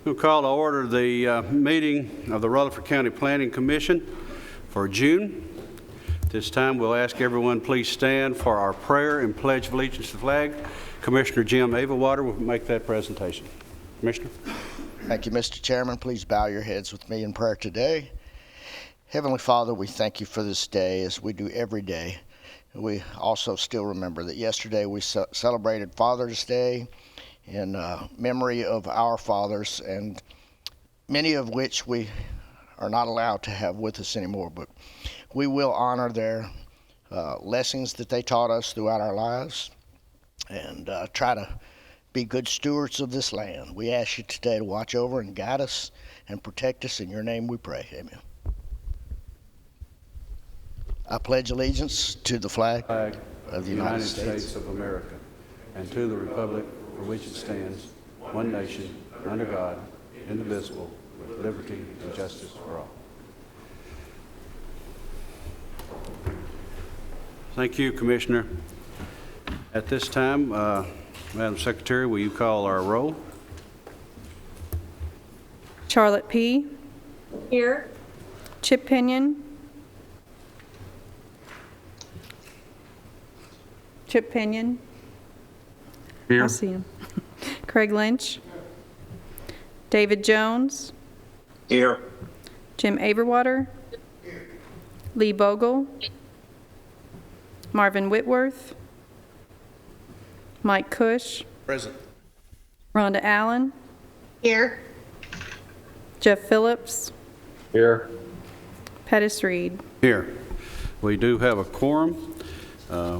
We'll call to order the meeting of the Rutherford County Planning Commission for June. This time we'll ask everyone please stand for our prayer and pledge of allegiance to the flag. Commissioner Jim Averwater will make that presentation. Commissioner. Thank you, Mr. Chairman. Please bow your heads with me in prayer today. Heavenly Father, we thank you for this day as we do every day. We also still remember that yesterday we celebrated Father's Day in memory of our fathers, and many of which we are not allowed to have with us anymore, but we will honor their lessons that they taught us throughout our lives and try to be good stewards of this land. We ask you today to watch over and guide us and protect us. In your name we pray. Amen. I pledge allegiance to the flag of the United States of America and to the republic for which it stands, one nation, under God, indivisible, with liberty and justice for all. Thank you, Commissioner. At this time, Madam Secretary, will you call our roll? Charlotte P. Here. Chip Pinion. Chip Pinion. Here. I see him. Craig Lynch. David Jones. Here. Jim Averwater. Here. Lee Bogle. Marvin Whitworth. Mike Cush. Present. Rhonda Allen. Here. Jeff Phillips. Here. Pettis Reed. Here. We do have a quorum.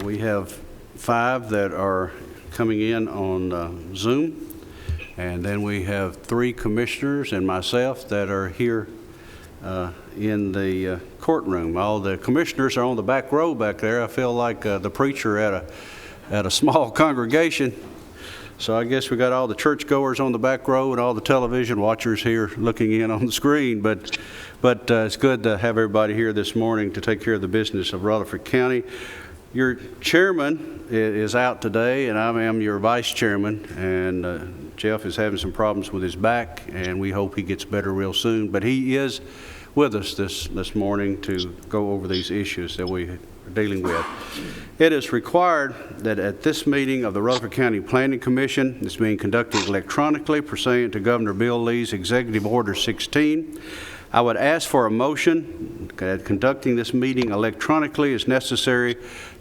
We have 5 that are coming in on Zoom, and then we have 3 commissioners and myself that are here in the courtroom. All the commissioners are on the back row back there. I feel like the preacher at a small congregation. So I guess we got all the churchgoers on the back row and all the television watchers here looking in on the screen. But it's good to have everybody here this morning to take care of the business of Rutherford County. Your chairman is out today, and I am your vice chairman, and Jeff is having some problems with his back, and we hope he gets better real soon. But he is with us this morning to go over these issues that we are dealing with. It is required that at this meeting of the Rutherford County Planning Commission, it's being conducted electronically pursuant to Governor Bill Lee's Executive Order 16. I would ask for a motion that conducting this meeting electronically is necessary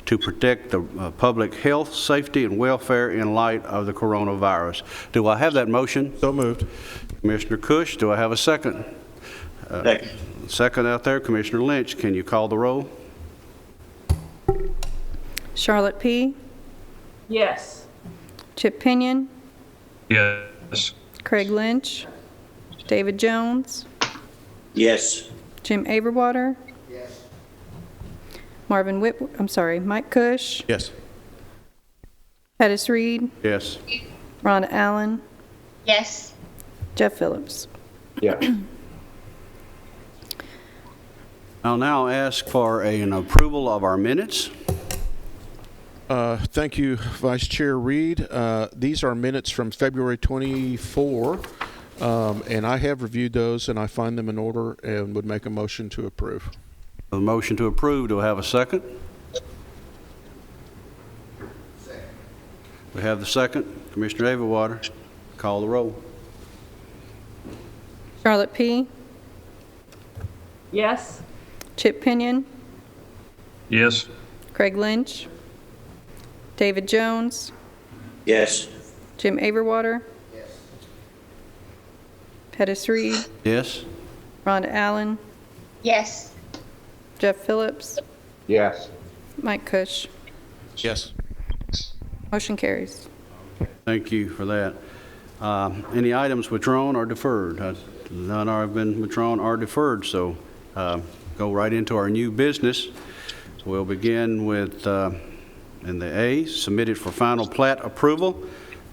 to protect the public health, safety, and welfare in light of the coronavirus. Do I have that motion? So moved. Commissioner Cush, do I have a second? Second. Second out there, Commissioner Lynch. Can you call the roll? Charlotte P. Yes. Chip Pinion. Yes. Craig Lynch. David Jones. Yes. Jim Averwater. Yes. Mike Cush. Yes. Pettis Reed. Yes. Rhonda Allen. Yes. Jeff Phillips. Yeah. I'll now ask for an approval of our minutes. Thank you, Vice Chair Reed. These are minutes from February 24, and I have reviewed those, and I find them in order and would make a motion to approve. A motion to approve. Do I have a second? Second. We have the second. Commissioner Averwater, call the roll. Charlotte P. Yes. Chip Pinion. Yes. Craig Lynch. David Jones. Yes. Jim Averwater. Yes. Pettis Reed. Yes. Rhonda Allen. Yes. Jeff Phillips. Yes. Mike Cush. Yes. Motion carries. Thank you for that. Any items withdrawn or deferred? None have been withdrawn or deferred, so go right into our new business. So we'll begin with in the A, submitted for final plat approval.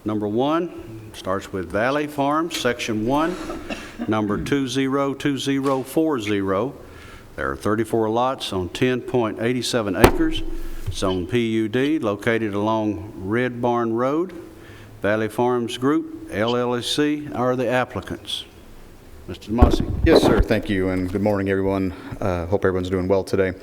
Number 1 starts with Valley Farms, Section 1, number 202040. There are 34 lots on 10.87 acres. Zone PUD, located along Red Barn Road. Valley Farms Group, LLC, are the applicants. Mr. Demasi. Yes, sir. Thank you, and good morning, everyone. Hope everyone's doing well today.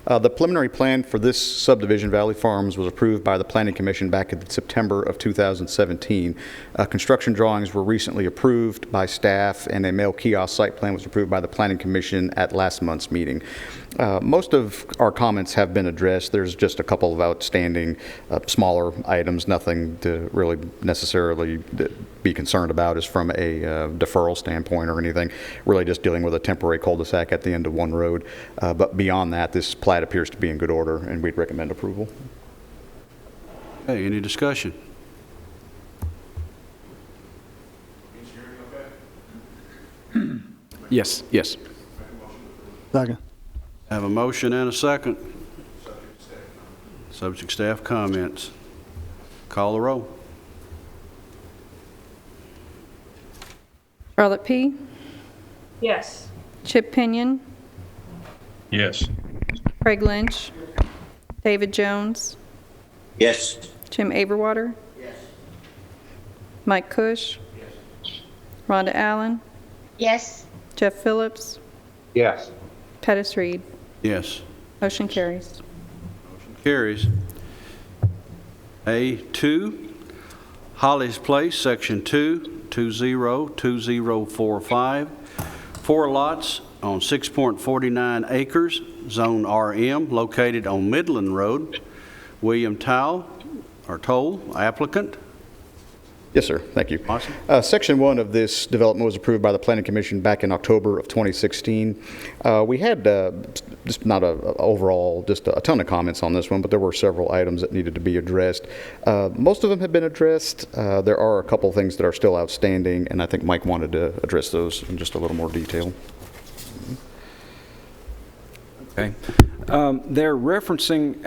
The preliminary plan for this subdivision, Valley Farms, was approved by the Planning Commission back in September of 2017. Construction drawings were recently approved by staff, and a mail kiosk site plan was approved by the Planning Commission at last month's meeting. Most of our comments have been addressed. There's just a couple of outstanding smaller items, nothing to really necessarily be concerned about as from a deferral standpoint or anything. Really just dealing with a temporary cul-de-sac at the end of one road. But beyond that, this plat appears to be in good order, and we'd recommend approval. Okay, any discussion? Yes. Second. Have a motion and a second. Subject staff comments. Call the roll. Charlotte P., Yes. Chip Pinion, Yes. Craig Lynch, David Jones, Yes. Jim Aberwater, Mike Cush, Rhonda Allen, Yes. Jeff Phillips, Yes. Pettis Reed. Yes. Motion carries. Carries. A2, Holly's Place, Section 2, 202045. 4 lots on 6.49 acres, Zone RM, located on Midland Road. William Toll, applicant. Yes, sir. Thank you. Awesome. Section 1 of this development was approved by the Planning Commission back in October of 2016. We had just not overall just a ton of comments on this one, but there were several items that needed to be addressed. Most of them have been addressed. There are a couple things that are still outstanding, and I think Mike wanted to address those in just a little more detail. Okay. They're referencing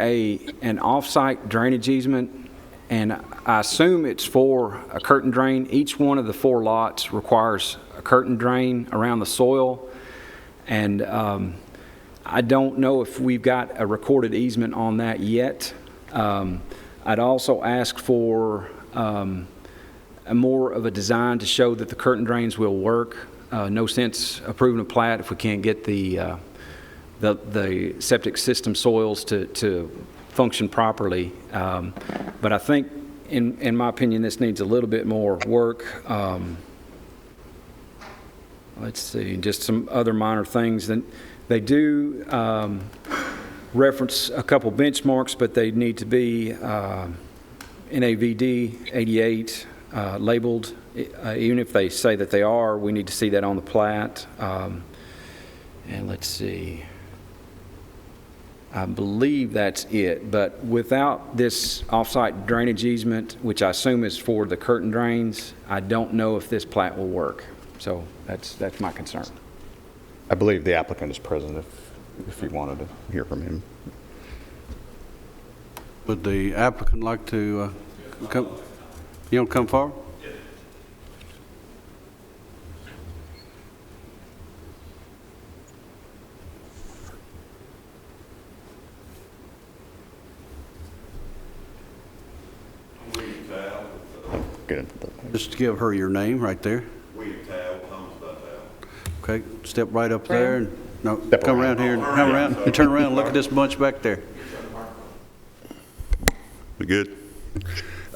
an off-site drainage easement, and I assume it's for a curtain drain. Each one of the 4 lots requires a curtain drain around the soil, and I don't know if we've got a recorded easement on that yet. I'd also ask for more of a design to show that the curtain drains will work. No sense approving a plat if we can't get the septic system soils to function properly. But I think, in my opinion, this needs a little bit more work. Let's see, just some other minor things. Then they do reference a couple benchmarks, but they need to be NAVD 88 labeled. Even if they say that they are, we need to see that on the plat. And let's see. I believe that's it, but without this off-site drainage easement, which I assume is for the curtain drains, I don't know if this plat will work. So that's my concern. I believe the applicant is present if you wanted to hear from him. Would the applicant like to come? You want to come forward? Just give her your name right there. Okay, step right up there and come around here and come around and turn around and look at this bunch back there. We good?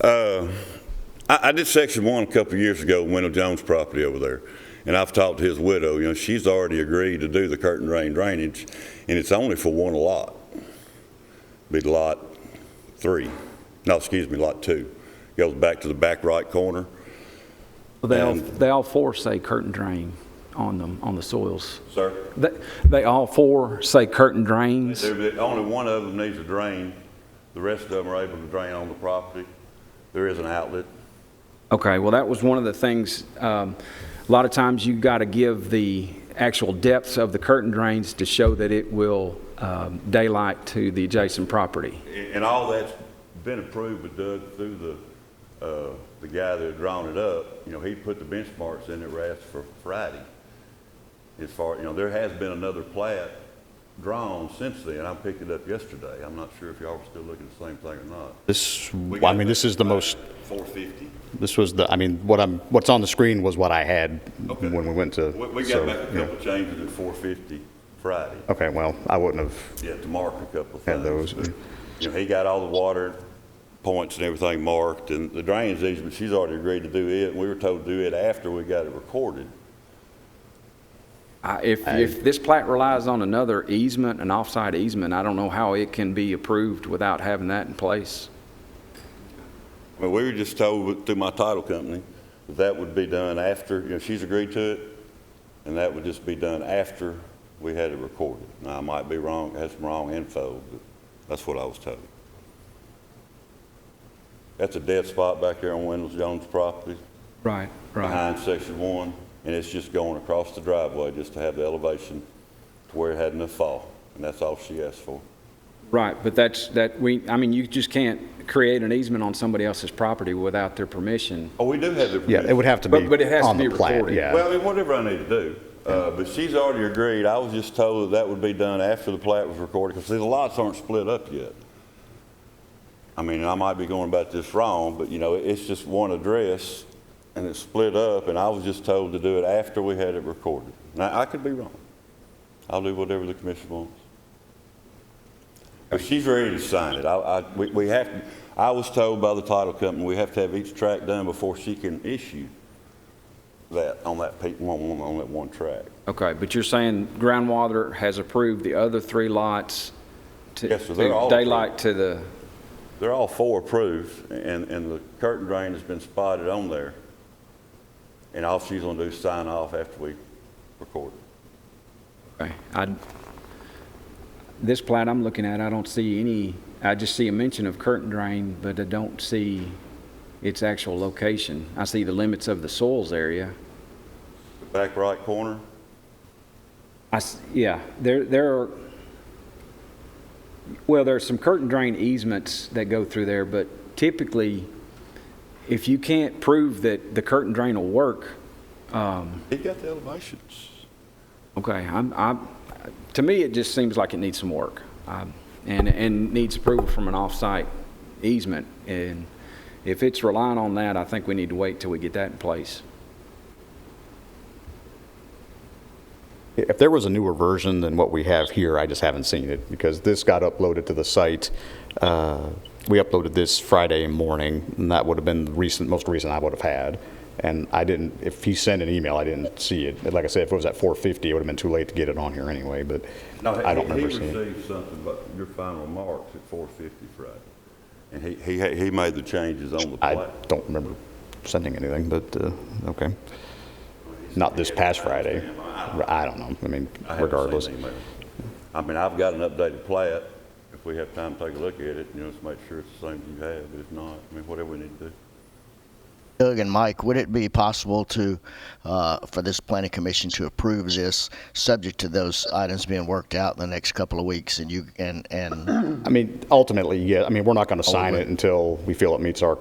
I did section 1 a couple of years ago, Wendell Jones' property over there, and I've talked to his widow. You know, she's already agreed to do the curtain drain drainage, and it's only for 1 lot. Be lot 3. No, excuse me, lot 2. Goes back to the back right corner. Well, they all 4 say curtain drain on them, on the soils. Sir? They all 4 say curtain drains. Only one of them needs a drain. The rest of them are able to drain on the property. There is an outlet. Okay, well, that was one of the things. A lot of times you got to give the actual depths of the curtain drains to show that it will daylight to the adjacent property. And all that's been approved with Doug through the guy that had drawn it up. You know, he put the benchmarks in that were asked for Friday. As far, you know, there has been another plat drawn since then. I picked it up yesterday. I'm not sure if y'all were still looking at the same thing or not. This is the most, 450. this was the, what's on the screen was what I had Okay. when we went to. We so, got back a yeah. couple of changes at 450 Friday. Okay, well, I wouldn't have Yeah, to mark a couple of had things. those. You know, he got all the water points and everything marked, and the drainage easement, she's already agreed to do it, and we were told to do it after we got it recorded. If this plat relies on another easement, an off-site easement, I don't know how it can be approved without having that in place. I mean, we were just told through my title company that that would be done after, you know, she's agreed to it, and that would just be done after we had it recorded. Now, I might be wrong, had some wrong info, but that's what I was told. That's a dead spot back there on Wendell Jones' property, Right, behind Section 1, and it's just going across the driveway just to have the elevation to where it had enough fall, and that's all she asked for. Right, but you just can't create an easement on somebody else's property without their permission. Oh, we do have the permission. Yeah, it would have to be But it has to on be the plat, recorded. yeah. Well, I mean, whatever I need to do. But she's already agreed. I was just told that would be done after the plat was recorded, because the lots aren't split up yet. I mean, I might be going about this wrong, but, you know, it's just one address, and it's split up, and I was just told to do it after we had it recorded. Now, I could be wrong. I'll do whatever the commission wants. But she's ready to sign it. We have to, I was told by the title company, we have to have each track done before she can issue that on that one track. Okay, but you're saying groundwater has approved the other 3 lots to Yes, sir, they're all daylight to the, They're all 4 approved, and the curtain drain has been spotted on there. And all she's gonna do is sign off after we record it. okay. This plat I'm looking at, I don't see any, I just see a mention of curtain drain, but I don't see its actual location. I see the limits of the soils area. The back right corner, Yeah, there are, well, there's some curtain drain easements that go through there, but typically, if you can't prove that the curtain drain will work, he got the elevations. okay, to me, it just seems like it needs some work, and needs approval from an off-site easement. And if it's relying on that, I think we need to wait till we get that in place. If there was a newer version than what we have here, I just haven't seen it, because this got uploaded to the site. We uploaded this Friday morning, and that would have been the most recent I would have had. And I didn't, if he sent an email, I didn't see it. Like I said, if it was at 4:50, it would have been too late to get it on here anyway, but No, I don't remember seeing He it. received something about your final marks at 4:50 Friday. And he made the changes on the I plat. don't remember sending anything, but, okay. Not this past Friday. I don't know. I mean, I haven't regardless. seen the email. I mean, I've got an updated plat. If we have time to take a look at it, you know, just make sure it's the same as you have. But if not, I mean, whatever we need to do. Doug and Mike, would it be possible to, for this planning commission to approve this, subject to those items being worked out in the next couple of weeks? And I mean, ultimately, yeah. I mean, we're not going to sign it until we feel it meets our,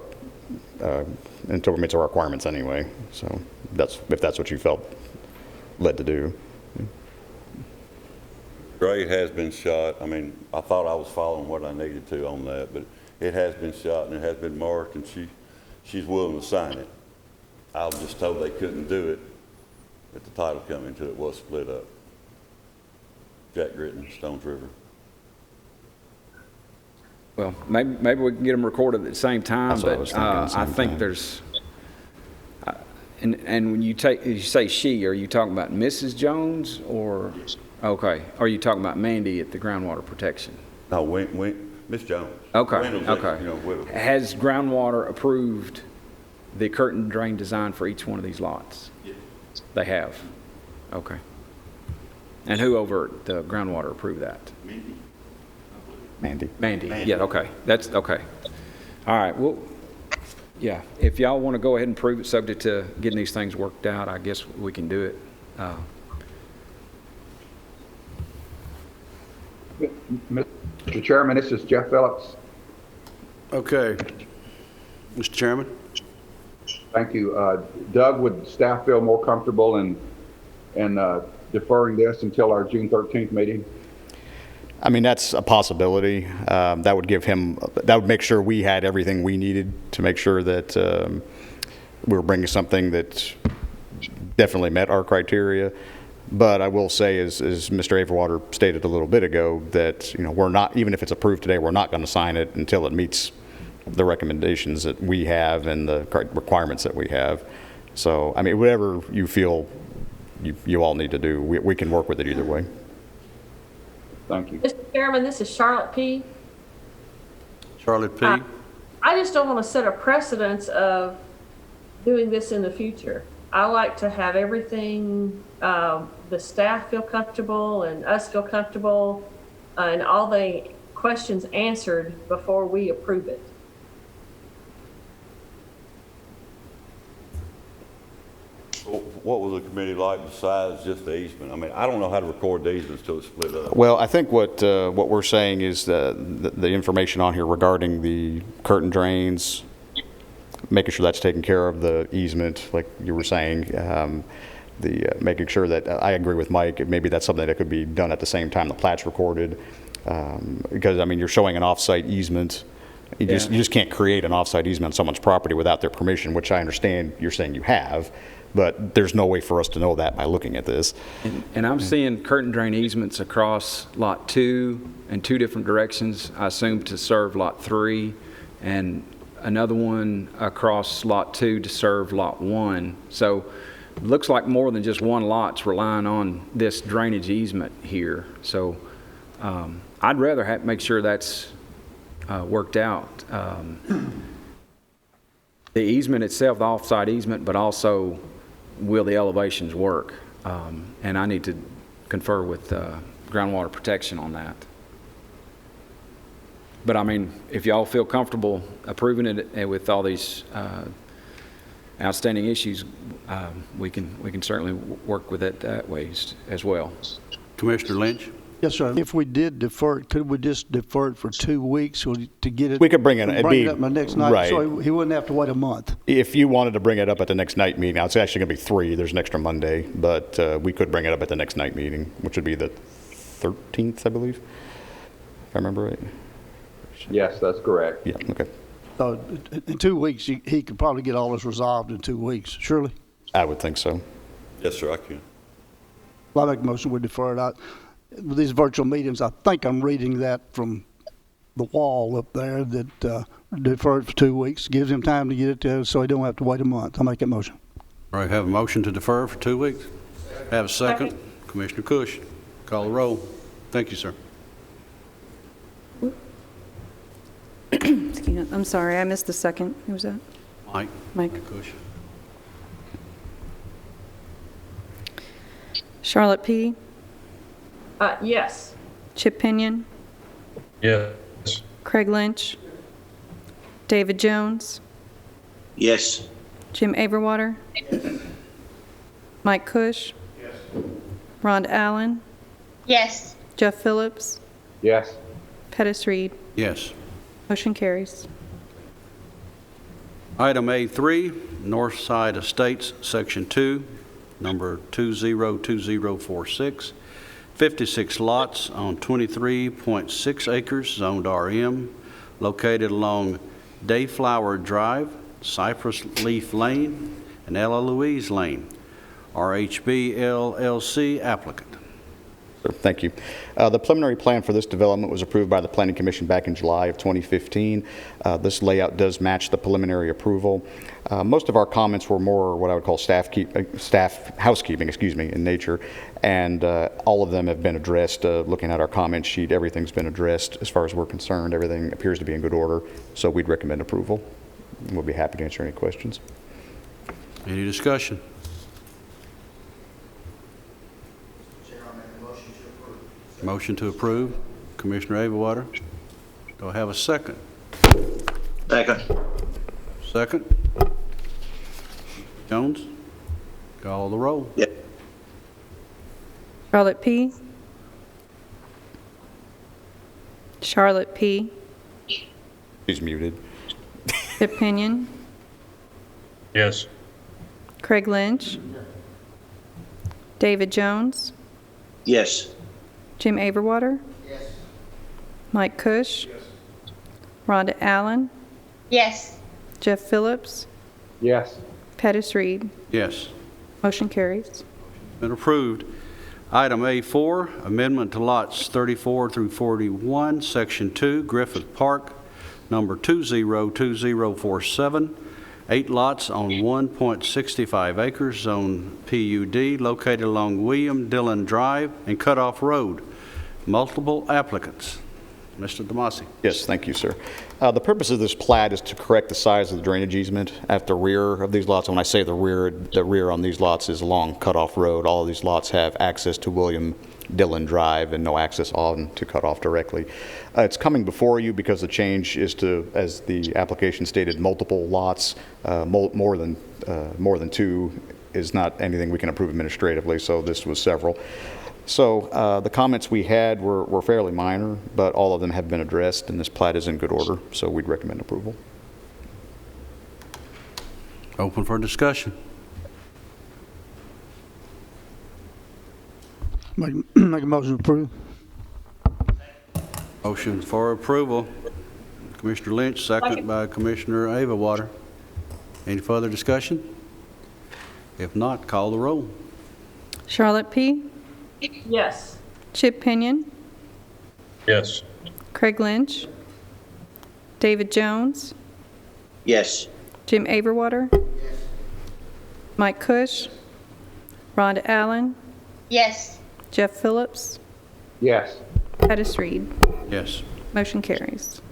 until it meets our requirements anyway. So if that's what you felt led to do. Grade has been shot. I mean, I thought I was following what I needed to on that, but it has been shot and it has been marked, and she's willing to sign it. I was just told they couldn't do it at the title company until it was split up. Jack Gritton, Stones River. Well, maybe we can get them recorded at the same time, That's what I was but thinking, same I think time. there's, and when you say she, are you talking about Mrs. Jones or, okay, are you talking about Mandy at the groundwater protection? No, Miss Jones. Okay, Wendell's, okay. You know, Whittle. Has groundwater approved the curtain drain design for each one of these lots? Yes. They have? Okay. And who over at the groundwater approved that? Mandy. Mandy, yeah, okay, that's, okay. All right, well, yeah, if y'all want to go ahead and prove it subject to getting these things worked out, I guess we can do it. Mr. Chairman, this is Jeff Phillips. Okay. Mr. Chairman? Thank you. Doug, would staff feel more comfortable in deferring this until our June 13th meeting? I mean, that's a possibility. That would give him, that would make sure we had everything we needed to make sure that we were bringing something that definitely met our criteria. But I will say, as Mr. Averwater stated a little bit ago, that, you know, we're not, even if it's approved today, we're not going to sign it until it meets the recommendations that we have and the requirements that we have. So, I mean, whatever you feel you all need to do, we can work with it either way. Thank you. Mr. Chairman, this is Charlotte P. Charlotte P. I just don't want to set a precedence of doing this in the future. I like to have everything, the staff feel comfortable and us feel comfortable, and all the questions answered before we approve it. What was the committee like besides just the easement? I mean, I don't know how to record the easements till it's split up. Well, I think what we're saying is the information on here regarding the curtain drains, making sure that's taken care of, the easement, like you were saying, making sure that, I agree with Mike, maybe that's something that could be done at the same time the plat's recorded, because, I mean, you're showing an off-site easement. You just can't create an off-site easement on someone's property without their permission, which I understand you're saying you have, but there's no way for us to know that by looking at this. And I'm seeing curtain drain easements across Lot 2 in two different directions, I assume to serve Lot 3, and another one across Lot 2 to serve Lot 1. So it looks like more than just one lot's relying on this drainage easement here. So I'd rather make sure that's worked out. The easement itself, the off-site easement, but also will the elevations work? And I need to confer with groundwater protection on that. But I mean, if y'all feel comfortable approving it with all these outstanding issues, we can certainly work with it that way as well. Commissioner Lynch? Yes, sir. If we did defer it, could we just defer it for 2 weeks or to get it? We could bring it, it up the next night, right. so he wouldn't have to wait a month. If you wanted to bring it up at the next night meeting, now it's actually going to be 3, there's an extra Monday, but we could bring it up at the next night meeting, which would be the 13th, I believe, if I remember right. Yes, that's correct. Yeah, okay. So in 2 weeks, he could probably get all this resolved in 2 weeks, surely? I would think so. Yes, sir, I can. Well, I make a motion, we defer it out. With these virtual meetings, I think I'm reading that from the wall up there, that defer it for 2 weeks, gives him time to get it to us so he don't have to wait a month. I'll make that motion. All right, have a motion to defer for 2 weeks. Have a second. Commissioner Cush, call the roll. Thank you, sir. Excuse me, I'm sorry, I missed the second. Who was that? Mike. Mike. Cush. Charlotte P. Yes. Chip Pinion. Yes. Craig Lynch. David Jones. Yes. Jim Averwater. Mike Cush. Yes. Rhonda Allen. Yes. Jeff Phillips. Yes. Pettis Reed. Yes. Motion carries. Item A3, Northside Estates, Section 2, number 202046, 56 lots on 23.6 acres, zoned RM, located along Dayflower Drive, Cypress Leaf Lane, and Ella Louise Lane. RHB LLC applicant. Thank you. The preliminary plan for this development was approved by the Planning Commission back in July of 2015. This layout does match the preliminary approval. Most of our comments were more what I would call staff housekeeping, in nature, and all of them have been addressed. Looking at our comment sheet, everything's been addressed as far as we're concerned. Everything appears to be in good order, so we'd recommend approval. We'll be happy to answer any questions. Any discussion? Motion to approve. Commissioner Averwater. Do I have a second? Second. Second. Jones. Call the roll. Yes. Charlotte P. Charlotte P. She's muted. Chip Pinion. Yes. Craig Lynch. David Jones. Yes. Jim Averwater. Mike Cush. Rhonda Allen. Yes. Jeff Phillips. Yes. Pettis Reed. Yes. Motion carries. Been approved. Item A4, amendment to lots 34 through 41, Section 2, Griffith Park, number 202047, 8 lots on 1.65 acres, zone PUD, located along William Dillon Drive and Cutoff Road. Multiple applicants. Mr. Demasi. Yes, thank you, sir. The purpose of this plat is to correct the size of the drainage easement at the rear of these lots. When I say the rear on these lots is along Cutoff Road. All of these lots have access to William Dillon Drive and no access on to Cutoff directly. It's coming before you because the change is to, as the application stated, multiple lots. More than 2 is not anything we can approve administratively, so this was several. So the comments we had were fairly minor, but all of them have been addressed, and this plat is in good order, so we'd recommend approval. Open for discussion. Make a motion to approve. Motion for approval. Commissioner Lynch, second by Commissioner Avawater. Any further discussion? If not, call the roll. Charlotte P. Yes. Chip Pinion. Yes. Craig Lynch. David Jones. Yes. Jim Averwater. Mike Cush. Rhonda Allen. Yes. Jeff Phillips. Yes. Pettis Reed. Yes. Motion carries.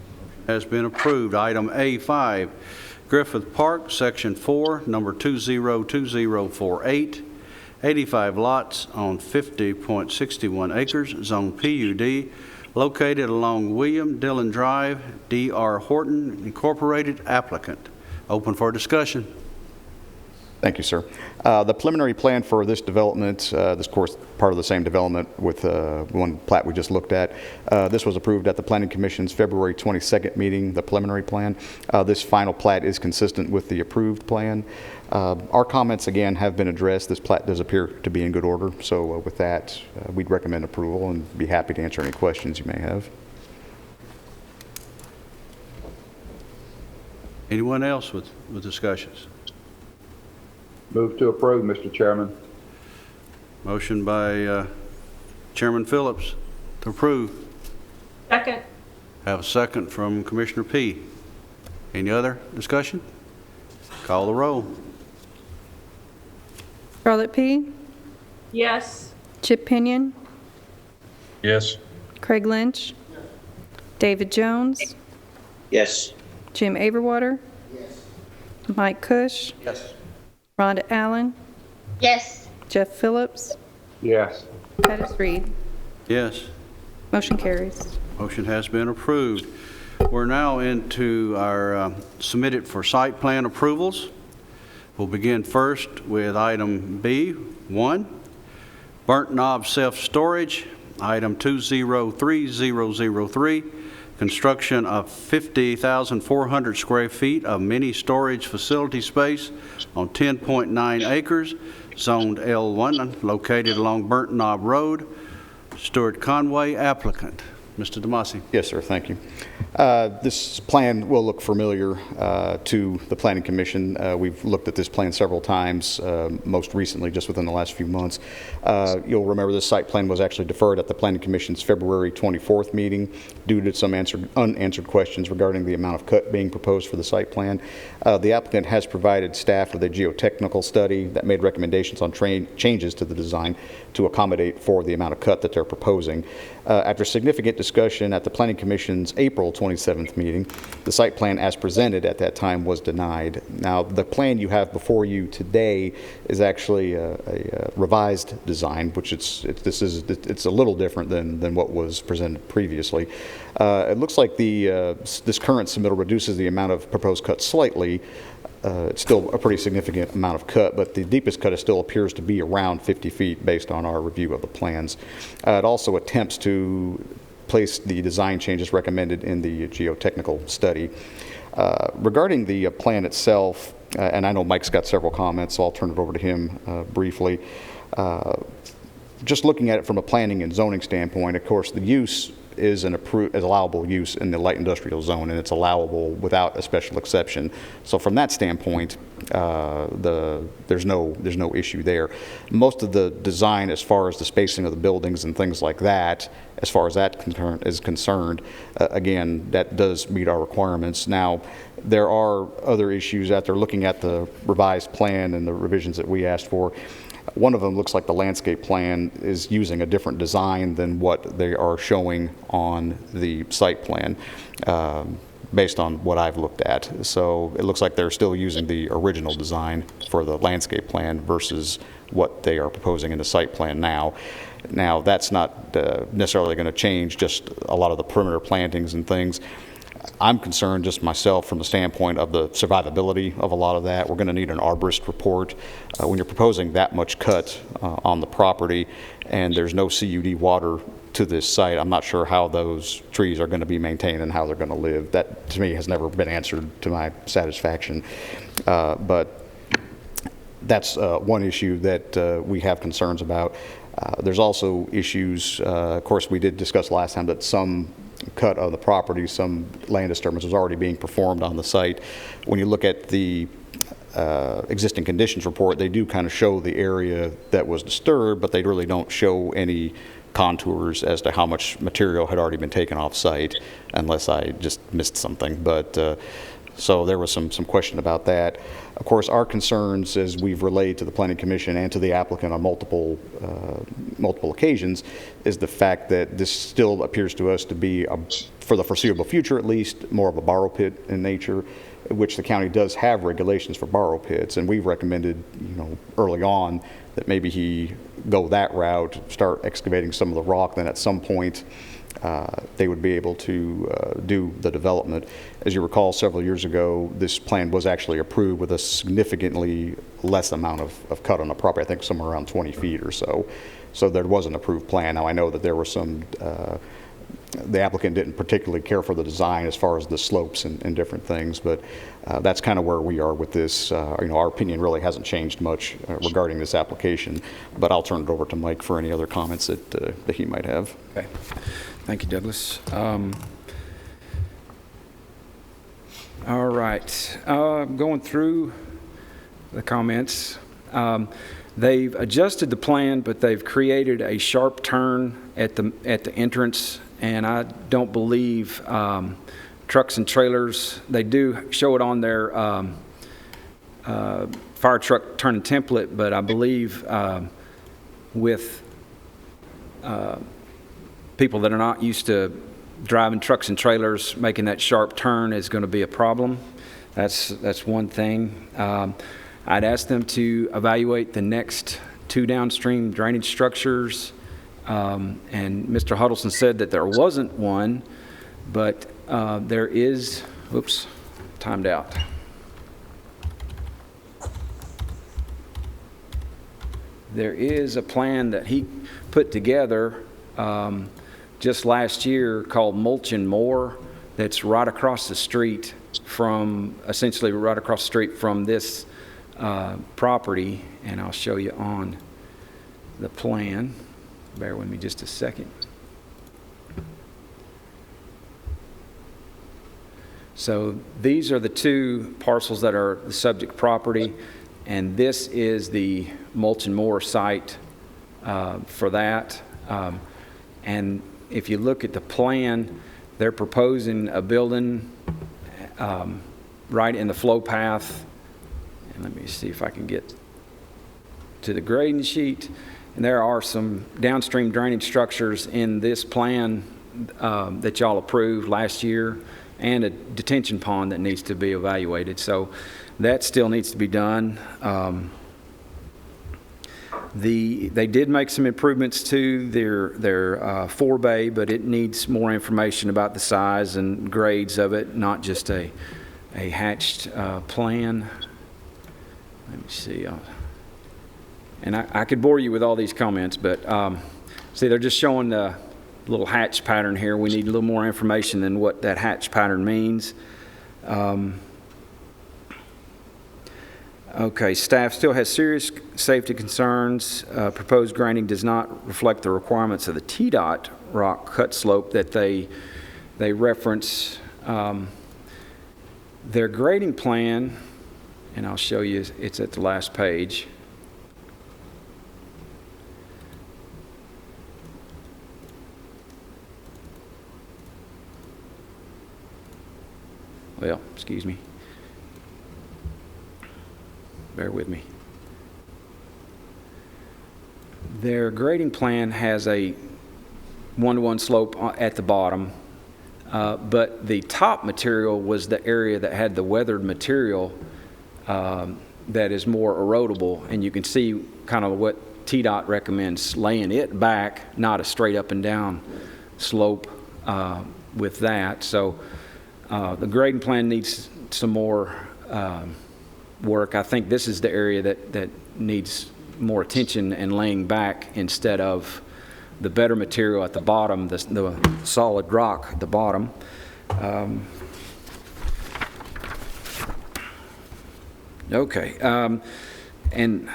Has been approved. Item A5, Griffith Park, Section 4, number 202048, 85 lots on 50.61 acres, zone PUD, located along William Dillon Drive, D.R. Horton Incorporated, applicant. Open for discussion. Thank you, sir. The preliminary plan for this development, this of course part of the same development with one plat we just looked at. This was approved at the Planning Commission's February 22nd meeting, the preliminary plan. This final plat is consistent with the approved plan. Our comments again have been addressed. This plat does appear to be in good order. So with that, we'd recommend approval and be happy to answer any questions you may have. Anyone else with discussions? Move to approve, Mr. Chairman. Motion by Chairman Phillips to approve. Second. Have a second from Commissioner P. Any other discussion? Call the roll. Charlotte P. Yes. Chip Pinion. Yes. Craig Lynch. David Jones. Yes. Jim Averwater. Mike Cush. Yes. Rhonda Allen. Yes. Jeff Phillips. Yes. Pettis Reed. Yes. Motion carries. Motion has been approved. We're now into our submitted for site plan approvals. We'll begin first with item B1, Burnt Knob Self-Storage, item 203003, construction of 50,400 square feet of mini storage facility space on 10.9 acres, zoned L1, located along Burnt Knob Road. Stuart Conway, applicant. Mr. Demasi. Yes, sir. Thank you. This plan will look familiar to the Planning Commission. We've looked at this plan several times, most recently just within the last few months. You'll remember this site plan was actually deferred at the Planning Commission's February 24th meeting due to some unanswered questions regarding the amount of cut being proposed for the site plan. The applicant has provided staff with a geotechnical study that made recommendations on changes to the design to accommodate for the amount of cut that they're proposing. After significant discussion at the Planning Commission's April 27th meeting, the site plan as presented at that time was denied. Now, the plan you have before you today is actually a revised design, which it's a little different than what was presented previously. It looks like this current submittal reduces the amount of proposed cut slightly. It's still a pretty significant amount of cut, but the deepest cut still appears to be around 50 feet based on our review of the plans. It also attempts to place the design changes recommended in the geotechnical study. Regarding the plan itself, and I know Mike's got several comments, so I'll turn it over to him briefly. Just looking at it from a planning and zoning standpoint, of course, the use is allowable use in the light industrial zone, and it's allowable without a special exception. So from that standpoint, there's no issue there. Most of the design, as far as the spacing of the buildings and things like that, as far as that is concerned, again, that does meet our requirements. Now, there are other issues out there. Looking at the revised plan and the revisions that we asked for, one of them looks like the landscape plan is using a different design than what they are showing on the site plan, based on what I've looked at. So it looks like they're still using the original design for the landscape plan versus what they are proposing in the site plan now. Now, that's not necessarily going to change just a lot of the perimeter plantings and things. I'm concerned just myself from the standpoint of the survivability of a lot of that. We're going to need an arborist report. When you're proposing that much cut on the property and there's no CUD water to this site, I'm not sure how those trees are going to be maintained and how they're going to live. That, to me, has never been answered to my satisfaction. But that's one issue that we have concerns about. There's also issues, of course, we did discuss last time that some cut of the property, some land disturbance was already being performed on the site. When you look at the existing conditions report, they do kind of show the area that was disturbed, but they really don't show any contours as to how much material had already been taken off site, unless I just missed something. But so there was some question about that. Of course, our concerns, as we've relayed to the Planning Commission and to the applicant on multiple occasions, is the fact that this still appears to us to be, for the foreseeable future at least, more of a borrow pit in nature, which the county does have regulations for borrow pits, and we've recommended, early on that maybe he go that route, start excavating some of the rock, then at some point they would be able to do the development. As you recall, several years ago, this plan was actually approved with a significantly less amount of cut on the property, I think somewhere around 20 feet or so. So there was an approved plan. Now, I know that there were some, the applicant didn't particularly care for the design as far as the slopes and different things, but that's kind of where we are with this. Our opinion really hasn't changed much regarding this application, but I'll turn it over to Mike for any other comments that he might have. Okay. Thank you, Douglas. All right. Going through the comments. They've adjusted the plan, but they've created a sharp turn at the entrance, and I don't believe trucks and trailers, they do show it on their fire truck turning template, but I believe with people that are not used to driving trucks and trailers, making that sharp turn is going to be a problem. That's one thing. I'd ask them to evaluate the next 2 downstream drainage structures, and Mr. Huddleston said that there wasn't one, but there is, oops, timed out. There is a plan that he put together just last year called Mulch and More, that's right across the street from, essentially right across the street from this property, and I'll show you on the plan. Bear with me just a second. So these are the 2 parcels that are the subject property, and this is the Mulch and More site for that. And if you look at the plan, they're proposing a building right in the flow path. And let me see if I can get to the grading sheet. And there are some downstream drainage structures in this plan that y'all approved last year, and a detention pond that needs to be evaluated. So that still needs to be done. They did make some improvements to their forebay, but it needs more information about the size and grades of it, not just a hatched plan. Let me see. And I could bore you with all these comments, but see, they're just showing the little hatch pattern here. We need a little more information than what that hatch pattern means. Okay, staff still has serious safety concerns. Proposed grading does not reflect the requirements of the TDOT rock cut slope that they reference. Their grading plan, and I'll show you, it's at the last page. Well, excuse me. Bear with me. Their grading plan has a one-to-one slope at the bottom, but the top material was the area that had the weathered material that is more erodible, and you can see kind of what TDOT recommends, laying it back, not a straight up and down slope with that. So the grading plan needs some more work. I think this is the area that needs more attention and laying back instead of the better material at the bottom, the solid rock at the bottom. Okay, and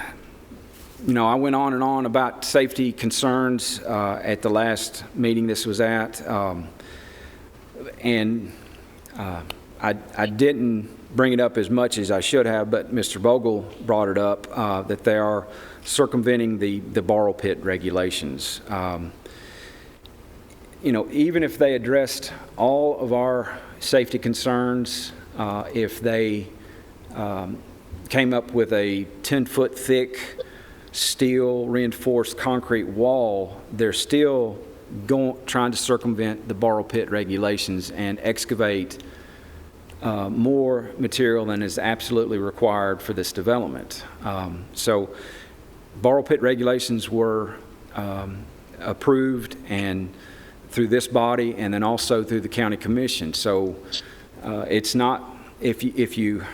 you know, I went on and on about safety concerns at the last meeting this was at, and I didn't bring it up as much as I should have, but Mr. Vogel brought it up, that they are circumventing the borrow pit regulations. You know, even if they addressed all of our safety concerns, if they came up with a 10-foot thick steel reinforced concrete wall, they're still trying to circumvent the borrow pit regulations and excavate more material than is absolutely required for this development. So borrow pit regulations were approved and through this body and then also through the county commission. So it's not, if you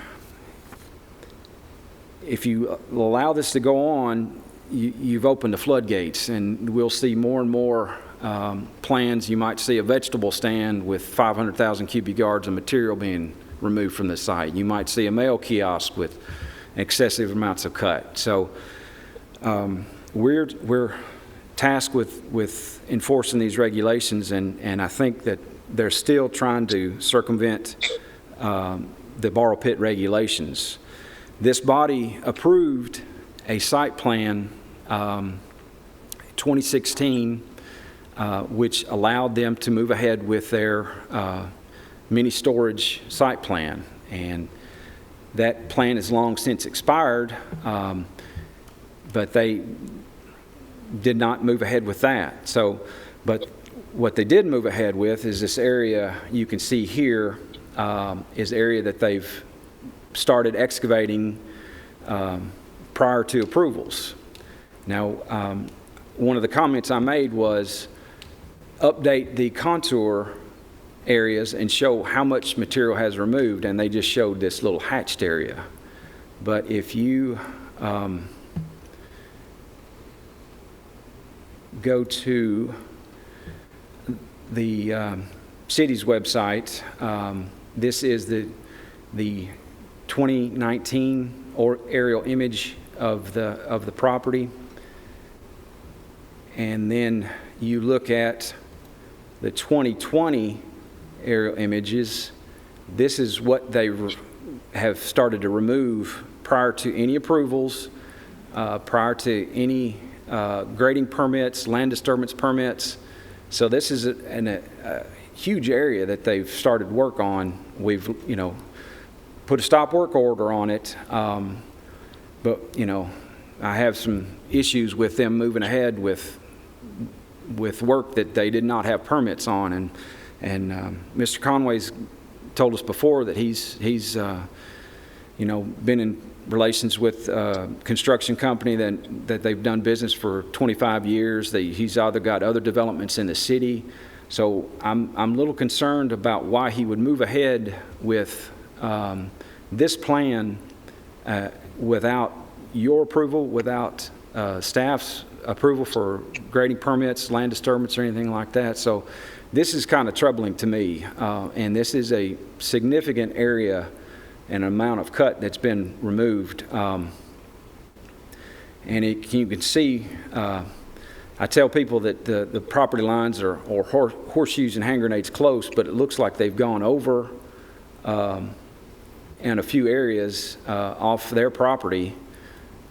allow this to go on, you've opened the floodgates, and we'll see more and more plans. You might see a vegetable stand with 500,000 cubic yards of material being removed from the site. You might see a mail kiosk with excessive amounts of cut. So we're tasked with enforcing these regulations, and I think that they're still trying to circumvent the borrow pit regulations. This body approved a site plan 2016 which allowed them to move ahead with their mini storage site plan, and that plan has long since expired, but they did not move ahead with that. So, but what they did move ahead with is this area you can see here is area that they've started excavating prior to approvals. Now, one of the comments I made was update the contour areas and show how much material has removed, and they just showed this little hatched area. But if you go to the city's website, this is the 2019 aerial image of the property, and then you look at the 2020 aerial images. This is what they have started to remove prior to any approvals, prior to any grading permits, land disturbance permits. So this is a huge area that they've started work on. We've, you know, put a stop work order on it, but, you know, I have some issues with them moving ahead with work that they did not have permits on, and Mr. Conway's told us before that he's you know, been in relations with a construction company that they've done business for 25 years. He's either got other developments in the city, so I'm a little concerned about why he would move ahead with this plan without your approval, without staff's approval for grading permits, land disturbance, or anything like that. So this is kind of troubling to me, and this is a significant area and amount of cut that's been removed. And you can see, I tell people that the property lines are horseshoes and hand grenades close, but it looks like they've gone over in a few areas off their property,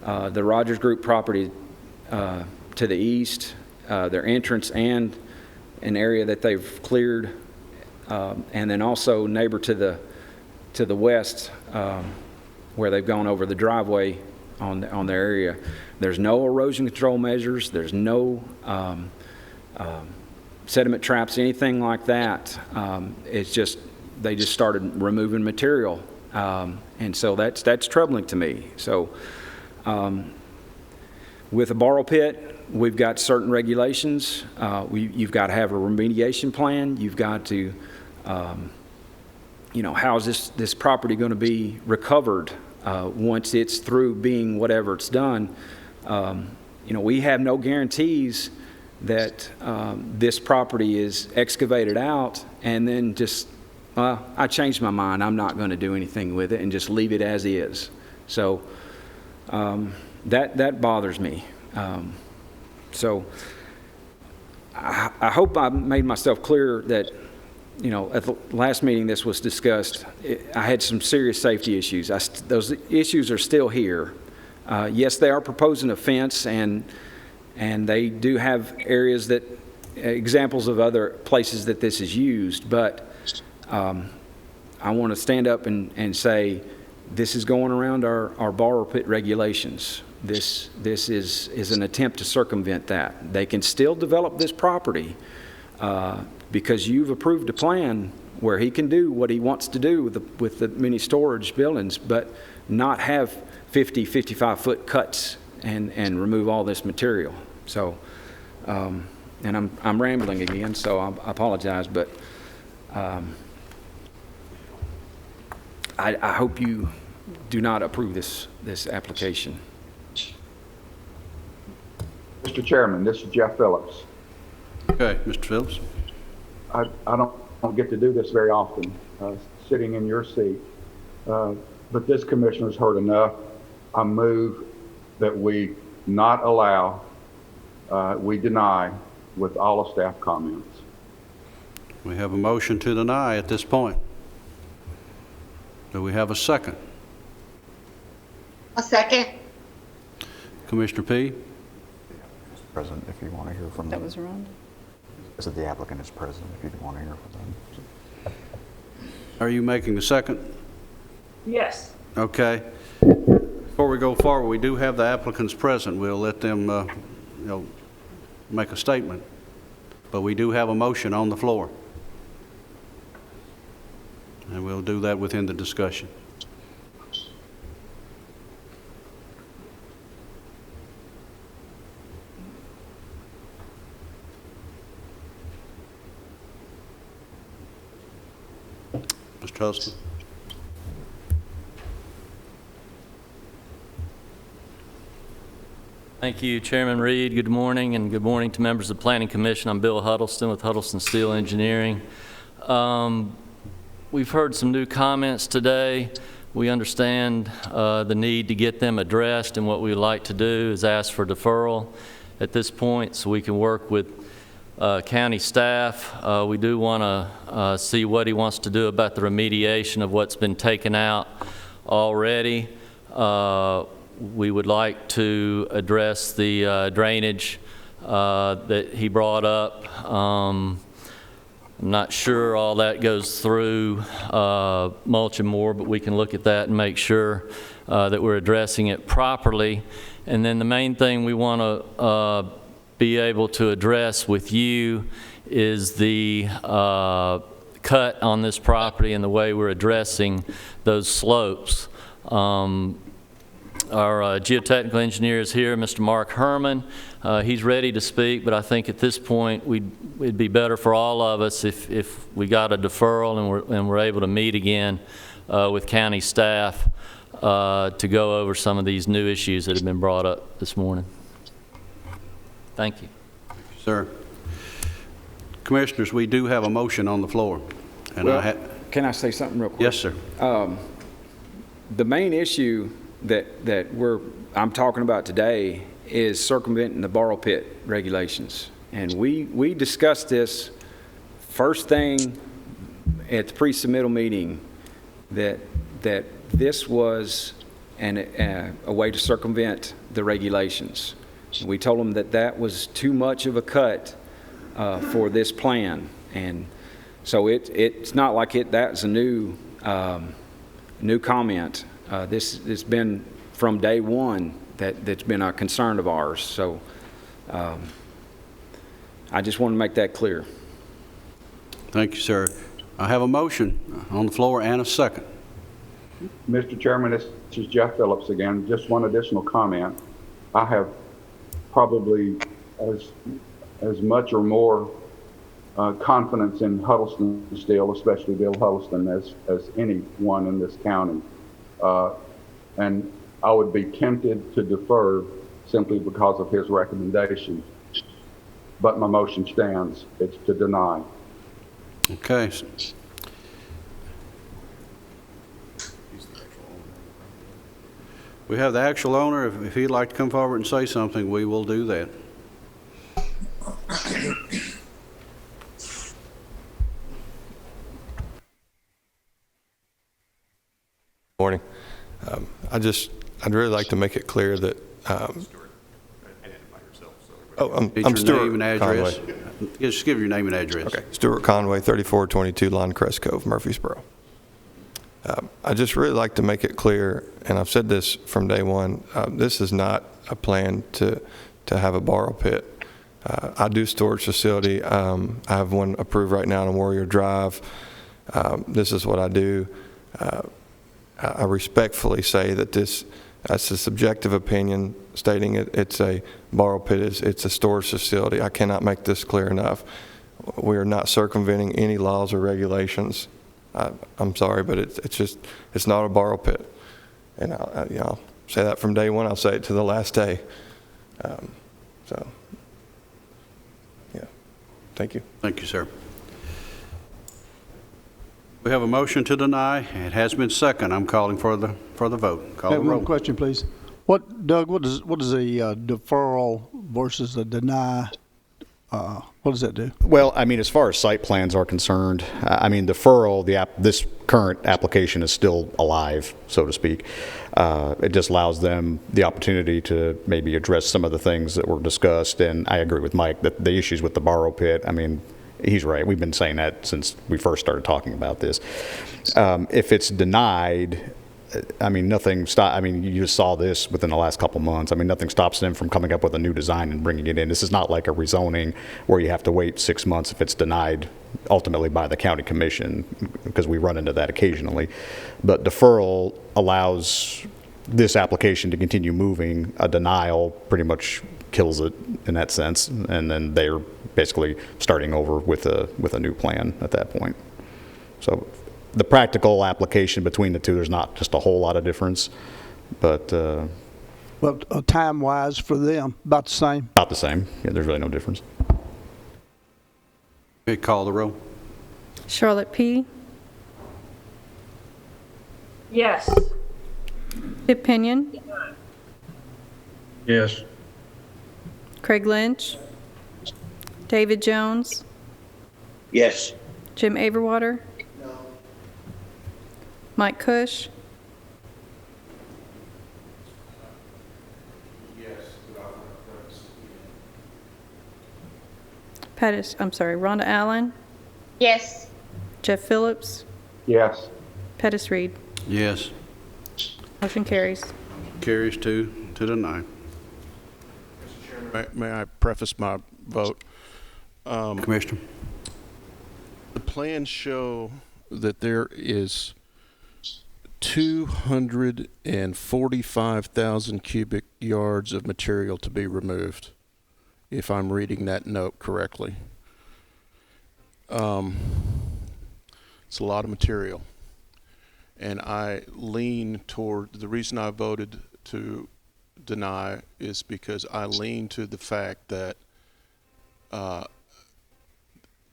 the Rogers Group property to the east, their entrance, and an area that they've cleared, and then also neighbor to the west, where they've gone over the driveway on their area. There's no erosion control measures. There's no sediment traps, anything like that. It's just they just started removing material, and so that's troubling to me. So with a borrow pit, we've got certain regulations. You've got to have a remediation plan. You've got to, how is this property going to be recovered once it's through being whatever it's done? We have no guarantees that this property is excavated out and then just, I changed my mind. I'm not going to do anything with it and just leave it as is. So that bothers me. So I hope I made myself clear that, at the last meeting this was discussed, I had some serious safety issues. Those issues are still here. Yes, they are proposing a fence, and they do have areas examples of other places that this is used, but I want to stand up and say this is going around our borrow pit regulations. This is an attempt to circumvent that. They can still develop this property because you've approved a plan where he can do what he wants to do with the mini storage buildings, but not have 50, 55-foot cuts and remove all this material. So, and I'm rambling again, so I apologize, but I hope you do not approve this application. Mr. Chairman, this is Jeff Phillips. Okay, Mr. Phillips. I don't get to do this very often, sitting in your seat, but this commissioner's heard enough. I move that we not allow, we deny with all of staff comments. We have a motion to deny at this point. Do we have a second? A second. Commissioner P.? President, if you want to hear from That them. was Rhonda. So the applicant is present, if you want to hear from them. Are you making the second? Yes. Okay. Before we go forward, we do have the applicants present. We'll let them make a statement. But we do have a motion on the floor. And we'll do that within the discussion. Mr. Huston. Thank you, Chairman Reed. Good morning, and good morning to members of the Planning Commission. I'm Bill Huddleston with Huddleston Steel Engineering. We've heard some new comments today. We understand the need to get them addressed, and what we would like to do is ask for deferral at this point so we can work with county staff. We do want to see what he wants to do about the remediation of what's been taken out already. We would like to address the drainage that he brought up. I'm not sure all that goes through mulch and more, but we can look at that and make sure that we're addressing it properly. And then the main thing we want to be able to address with you is the cut on this property and the way we're addressing those slopes. Our geotechnical engineer is here, Mr. Mark Herman. He's ready to speak, but I think at this point it'd be better for all of us if we got a deferral and we're able to meet again with county staff to go over some of these new issues that have been brought up this morning. Thank you. Sir. Commissioners, we do have a motion on the floor. And well, can I say something real quick? Yes, sir. The main issue that I'm talking about today is circumventing the borrow pit regulations. And we discussed this first thing at the pre-submittal meeting, that this was a way to circumvent the regulations. And we told them that was too much of a cut for this plan. And so it's not like that's a new comment. This has been from day one that's been a concern of ours. So I just want to make that clear. Thank you, sir. I have a motion on the floor and a second. Mr. Chairman, this is Jeff Phillips again. Just one additional comment. I have probably as much or more confidence in Huddleston Steel, especially Bill Huddleston, as anyone in this county. And I would be tempted to defer simply because of his recommendation. But my motion stands. It's to deny. Okay. We have the actual owner. If he'd like to come forward and say something, we will do that. Morning. I'd really like to make it clear that. I'm Stuart name and address. Conway. Just give your name and address. Okay, Stuart Conway, 3422 Lawncrest Cove, Murfreesboro. I just really like to make it clear, and I've said this from day one, this is not a plan to have a borrow pit. I do storage facility. I have one approved right now on Warrior Drive. This is what I do. I respectfully say that that's a subjective opinion stating it's a borrow pit, it's a storage facility. I cannot make this clear enough. We are not circumventing any laws or regulations. I'm sorry, but it's not a borrow pit. And I'll say that from day one. I'll say it to the last day. So, yeah, thank you. Thank you, sir. We have a motion to deny. It has been second. I'm calling for the vote. Call the roll. One question, please. Doug, what is a deferral versus a deny? What does that do? Well, I mean, as far as site plans are concerned, I mean, deferral, this current application is still alive, so to speak. It just allows them the opportunity to maybe address some of the things that were discussed. And I agree with Mike that the issues with the borrow pit, I mean, he's right. We've been saying that since we first started talking about this. If it's denied, I mean, you just saw this within the last couple months. I mean, nothing stops them from coming up with a new design and bringing it in. This is not like a rezoning where you have to wait 6 months if it's denied ultimately by the county commission, because we run into that occasionally. But deferral allows this application to continue moving. A denial pretty much kills it in that sense, and then they're basically starting over with a new plan at that point. So the practical application between the two, there's not just a whole lot of difference, but time-wise for them, about the same? About the same. Yeah, there's really no difference. Okay, call the roll. Charlotte P. Yes. Chip Pinion. Yes. Craig Lynch. David Jones. Yes. Jim Averwater. Mike Cush. Rhonda Allen. Yes. Jeff Phillips. Yes. Pettis Reed. Yes. Motion carries. Carries to deny. May I preface my vote? Commissioner. The plans show that there is 245,000 cubic yards of material to be removed, if I'm reading that note correctly. It's a lot of material. And I lean toward, the reason I voted to deny is because I lean to the fact that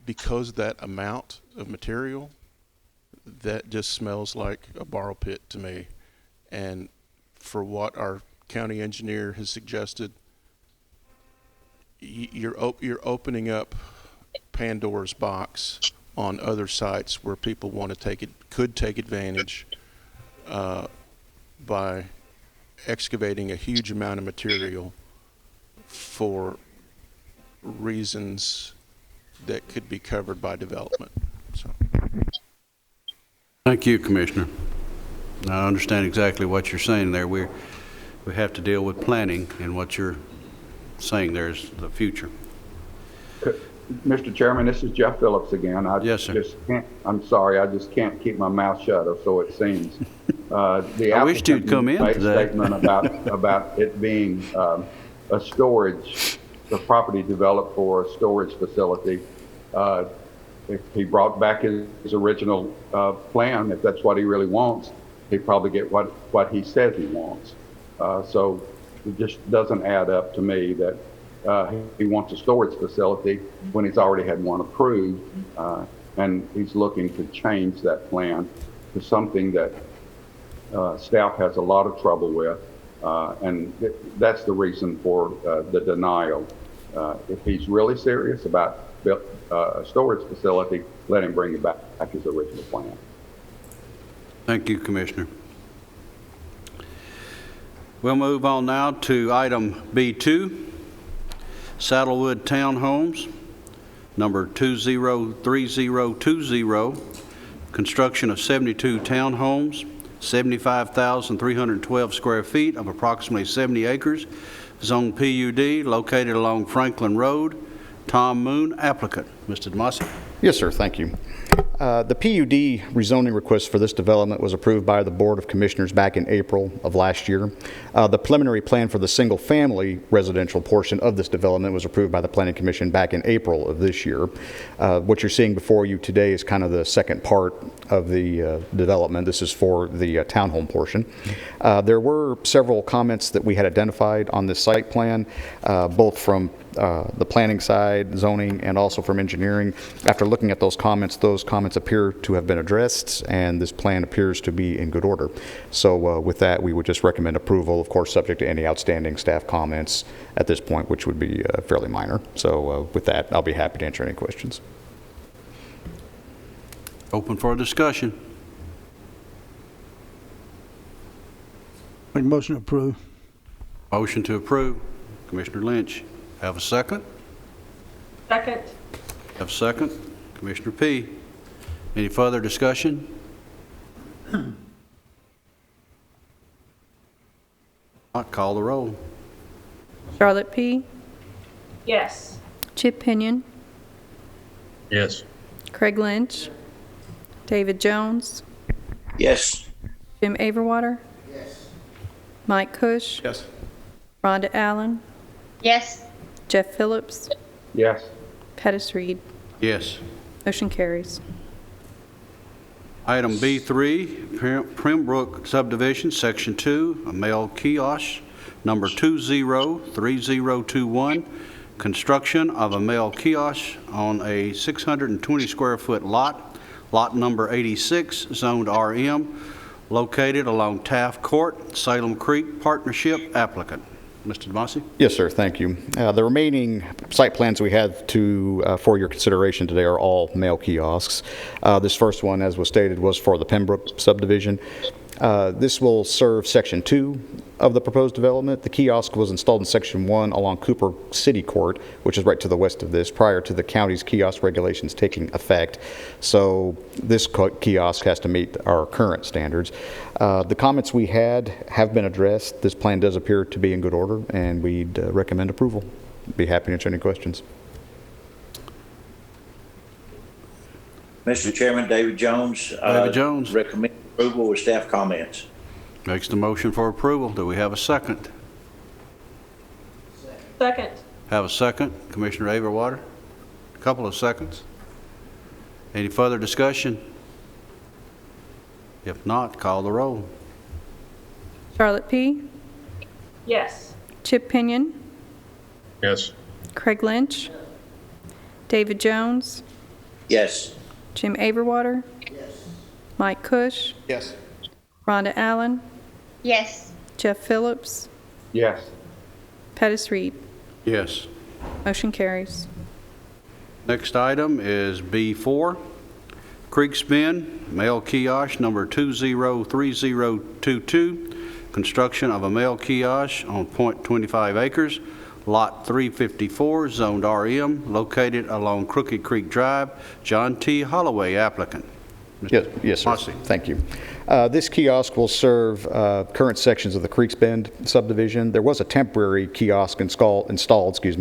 because that amount of material, that just smells like a borrow pit to me. And for what our county engineer has suggested, you're opening up Pandora's box on other sites where people want to could take advantage by excavating a huge amount of material for reasons that could be covered by development. So. Thank you, Commissioner. I understand exactly what you're saying there. We have to deal with planning, and what you're saying there is the future. Mr. Chairman, this is Jeff Phillips again. Yes, sir. I'm sorry, I just can't keep my mouth shut, or so it seems. The I wished you'd come in made today. a statement about it being a storage, the property developed for a storage facility. If he brought back his original plan, if that's what he really wants, he'd probably get what he says he wants. So it just doesn't add up to me that he wants a storage facility when he's already had one approved, and he's looking to change that plan to something that staff has a lot of trouble with, and that's the reason for the denial. If he's really serious about a storage facility, let him bring it back his original plan. Thank you, Commissioner. We'll move on now to item B2, Saddlewood Townhomes, number 203020, construction of 72 townhomes, 75,312 square feet of approximately 70 acres, zone PUD, located along Franklin Road. Tom Moon, applicant. Mr. DeMasi. Yes, sir. Thank you. The PUD rezoning request for this development was approved by the Board of Commissioners back in April of last year. The preliminary plan for the single-family residential portion of this development was approved by the Planning Commission back in April of this year. What you're seeing before you today is kind of the second part of the development. This is for the townhome portion. There were several comments that we had identified on this site plan, both from the planning side, zoning, and also from engineering. After looking at those comments appear to have been addressed, and this plan appears to be in good order. So with that, we would just recommend approval, of course, subject to any outstanding staff comments at this point, which would be fairly minor. So with that, I'll be happy to answer any questions. Open for discussion. Make a motion to approve. Motion to approve. Commissioner Lynch. Have a second? Second. Have a second. Commissioner P. Any further discussion? Not call the roll. Charlotte P., Yes. Chip Pinion, Yes. Craig Lynch, David Jones, Yes. Jim Averwater, Mike Cush, Yes. Rhonda Allen, Yes. Jeff Phillips, Yes. Pettis Reed. Yes. Motion carries. Item B3, Primbrook Subdivision, Section 2, a mail kiosk, number 203021, construction of a mail kiosk on a 620 square foot lot number 86, zoned RM, located along Taft Court, Salem Creek Partnership, applicant. Mr. DeMasi? Yes, sir. Thank you. The remaining site plans we have for your consideration today are all mail kiosks. This first one, as was stated, was for the Pembroke subdivision. This will serve Section 2 of the proposed development. The kiosk was installed in Section 1 along Cooper City Court, which is right to the west of this, prior to the county's kiosk regulations taking effect. So this kiosk has to meet our current standards. The comments we had have been addressed. This plan does appear to be in good order, and we'd recommend approval. Be happy to answer any questions. Mr. Chairman, David Jones. David Jones. Recommend approval with staff comments. Makes the motion for approval. Do we have a second? Second. Have a second. Commissioner Averwater? A couple of seconds. Any further discussion? If not, call the roll. Charlotte P., Yes. Chip Pinion, Yes. Craig Lynch, David Jones, Yes. Jim Averwater, Mike Cush, Yes. Rhonda Allen, Yes. Jeff Phillips, Yes. Pettis Reed. Yes. Motion carries. Next item is B4, Creek Spin, mail kiosk number 203022, construction of a mail kiosk on .25 acres, lot 354, zoned RM, located along Crooked Creek Drive. John T. Holloway, applicant. Yes, sir. Mossy. Thank you. This kiosk will serve current sections of the Creeks Bend subdivision. There was a temporary kiosk installed,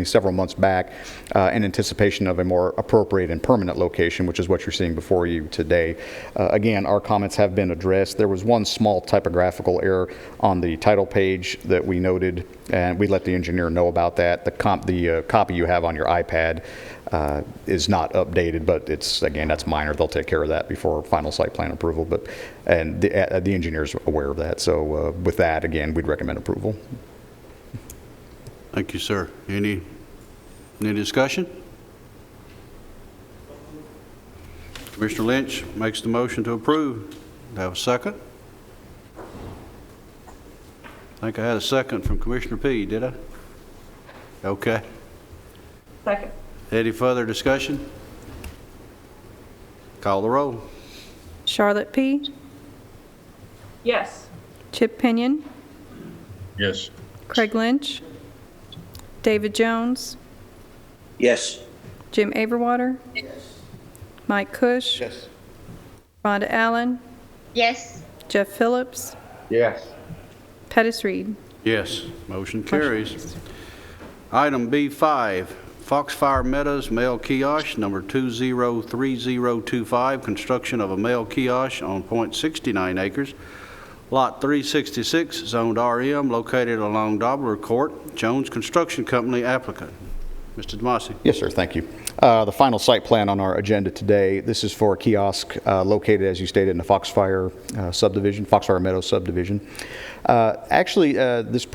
several months back in anticipation of a more appropriate and permanent location, which is what you're seeing before you today. Again, our comments have been addressed. There was one small typographical error on the title page that we noted, and we let the engineer know about that. The copy you have on your iPad is not updated, but that's minor. They'll take care of that before final site plan approval. And the engineer's aware of that. So with that, again, we'd recommend approval. Thank you, sir. Any discussion? Commissioner Lynch makes the motion to approve. Do I have a second? I think I had a second from Commissioner P, did I? Okay. Second. Any further discussion? Call the roll. Charlotte P., Yes. Chip Pinion, Yes. Craig Lynch, David Jones, Yes. Jim Averwater, Mike Cush, Yes. Rhonda Allen, Yes. Jeff Phillips, Yes. Pettis Reed. Yes. Motion carries. Item B5, Foxfire Meadows mail kiosk number 203025, construction of a mail kiosk on .69 acres, lot 366, zoned RM, located along Dobler Court. Jones Construction Company, applicant. Mr. DeMasi. Yes, sir. Thank you. The final site plan on our agenda today, this is for a kiosk located, as you stated, in the Foxfire Meadows subdivision. Actually, this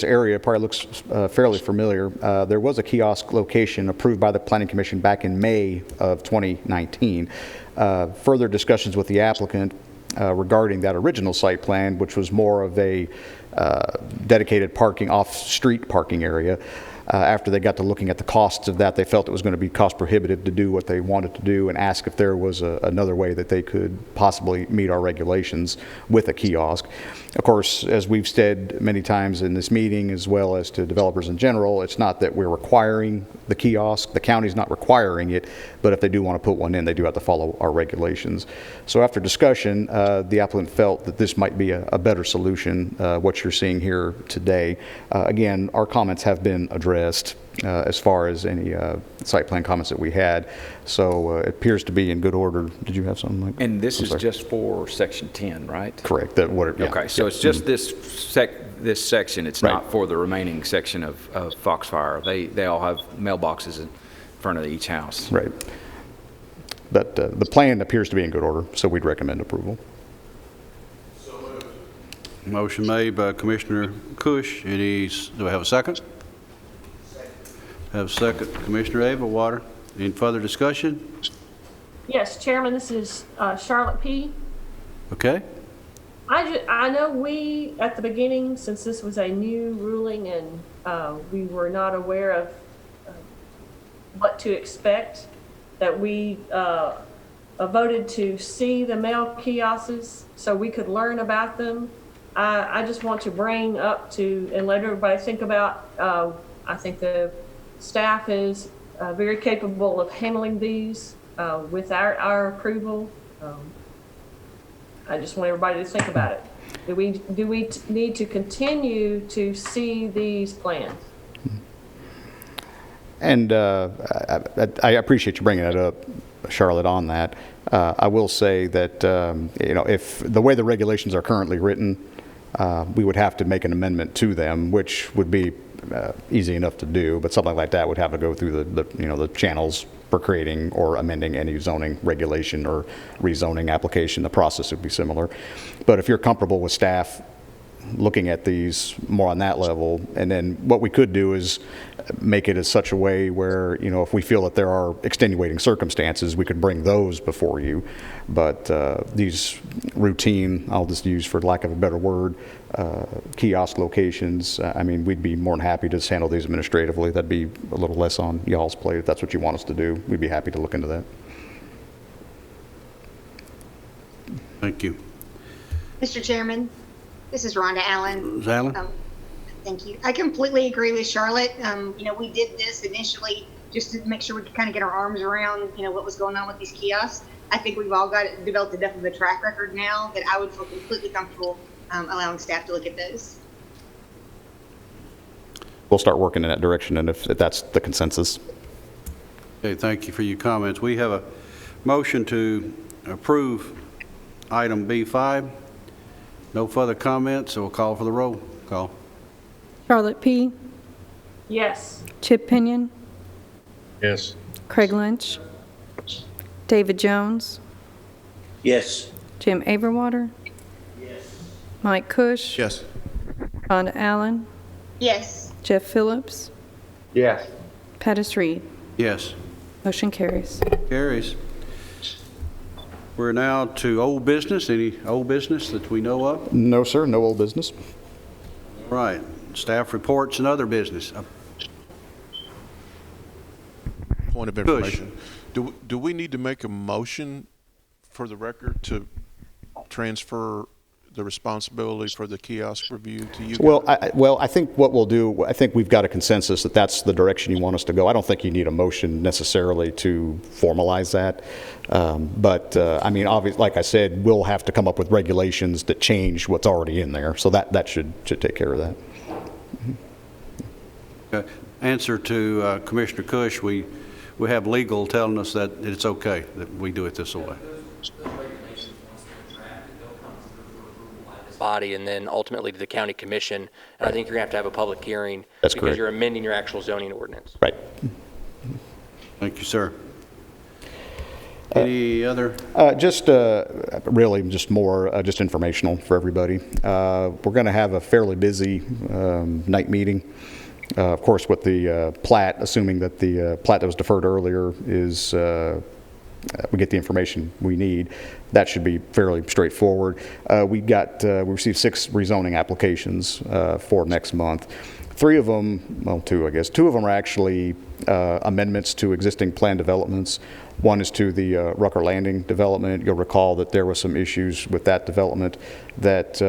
area probably looks fairly familiar. There was a kiosk location approved by the Planning Commission back in May of 2019. Further discussions with the applicant regarding that original site plan, which was more of a dedicated off-street parking area. After they got to looking at the costs of that, they felt it was going to be cost prohibitive to do what they wanted to do and asked if there was another way that they could possibly meet our regulations with a kiosk. Of course, as we've said many times in this meeting, as well as to developers in general, it's not that we're requiring the kiosk. The county's not requiring it, but if they do want to put one in, they do have to follow our regulations. So after discussion, the applicant felt that this might be a better solution, what you're seeing here today. Again, our comments have been addressed as far as any site plan comments that we had. So it appears to be in good order. Did you have something like that? And this is just for Section 10, right? Correct. Okay, so it's just this section. It's Right. not for the remaining section of Foxfire. They all have mailboxes in front of each house. Right. But the plan appears to be in good order, so we'd recommend approval. Motion made by Commissioner Cush. Do I have a second? Have a second. Commissioner Averwater. Any further discussion? Yes, Chairman, this is Charlotte P. Okay. I know we, at the beginning, since this was a new ruling and we were not aware of what to expect, that we voted to see the mail kiosks so we could learn about them. I just want to bring up and let everybody think about, I think the staff is very capable of handling these with our approval. I just want everybody to think about it. Do we need to continue to see these plans? And I appreciate you bringing that up, Charlotte, on that. I will say that, if the way the regulations are currently written, we would have to make an amendment to them, which would be easy enough to do, but something like that would have to go through the channels for creating or amending any zoning regulation or rezoning application. The process would be similar. But if you're comfortable with staff looking at these more on that level, and then what we could do is make it as such a way where, if we feel that there are extenuating circumstances, we could bring those before you. But these routine, I'll just use for lack of a better word, kiosk locations, we'd be more than happy to just handle these administratively. That'd be a little less on y'all's plate. If that's what you want us to do, we'd be happy to look into that. Thank you. Mr. Chairman, this is Rhonda Allen. Ms. Allen? Thank you. I completely agree with Charlotte. We did this initially just to make sure we could kind of get our arms around, what was going on with these kiosks. I think we've all developed enough of a track record now that I would feel completely comfortable allowing staff to look at those. We'll start working in that direction, and if that's the consensus. Okay, thank you for your comments. We have a motion to approve item B5. No further comments, so we'll call for the roll call. Charlotte P., Yes. Chip Pinion, Yes. Craig Lynch, David Jones, Yes. Jim Averwater, Mike Cush, Yes. Rhonda Allen, Yes. Jeff Phillips, Yes. Pattis Reed. Yes. Motion carries. Carries. We're now to old business. Any old business that we know of? No, sir, no old business. All right. Staff reports and other business. Point of information. Do we need to make a motion for the record to transfer the responsibility for the kiosk review to you? Well, I think what we'll do, I think we've got a consensus that that's the direction you want us to go. I don't think you need a motion necessarily to formalize that. Obviously, like I said, we'll have to come up with regulations that change what's already in there. So that should take care of that. Answer to Commissioner Cush, we have legal telling us that it's okay that we do it this way. Body and then ultimately to the county commission. And I think you're going to have a public hearing. That's because correct. You're amending your actual zoning ordinance. Right. Thank you, sir. Any other? Really just more just informational for everybody. We're going to have a fairly busy night meeting. Of course, with the plat, assuming that the plat that was deferred earlier is we get the information we need. That should be fairly straightforward. We received 6 rezoning applications for next month. 3 of them, well, 2 I guess, 2 of them are actually amendments to existing plan developments. One is to the Rucker Landing development. You'll recall that there were some issues with that development that